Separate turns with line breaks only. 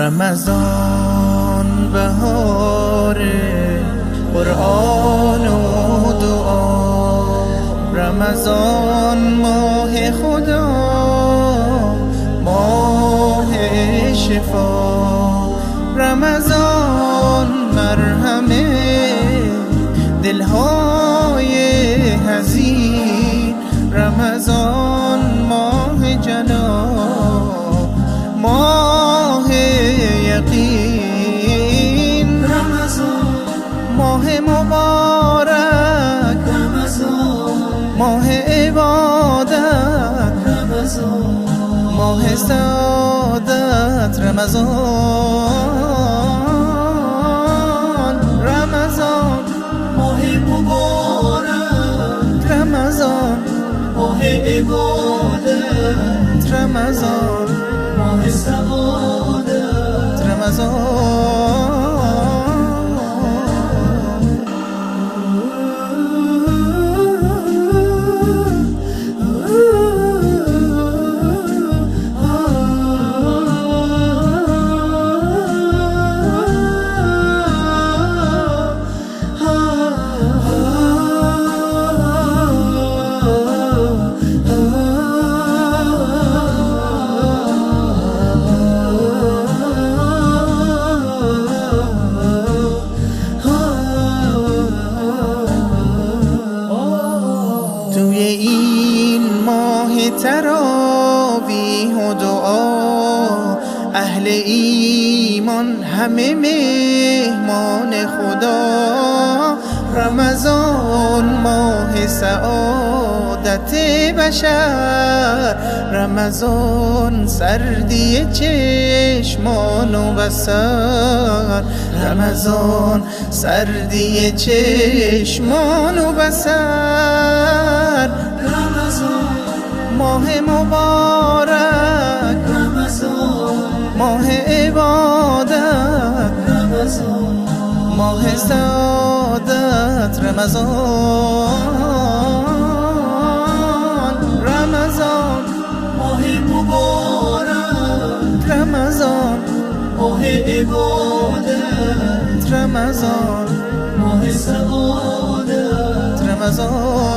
رمضان بهار قرآن و دعا، رمضان ماه خدا، ماه شفا، رمضان مرهم دلهای حزین، رمضان ماه جنات، ماه یقین، رمضان ماه مبارک، رمضان ماه عبادت، رمضان ماه سعادت، رمضان رمضان ماه مبارک، رمضان ماه عبادت، رمضان ماه سعادت، رمضان. توی این ماه تراویح و دعا، اهل ایمان همه مهمان خدا، رمضان ماه سعادت بشر، رمضان سردی چشمان و بصر، رمضان سردی چشمان و بصر، رمضان ماه مبارک، رمضان ماه عبادت، رمضان ماه سعادت، رمضان رمضان ماه مبارک، رمضان ماه عبادت، رمضان ماه سعادت، رمضان.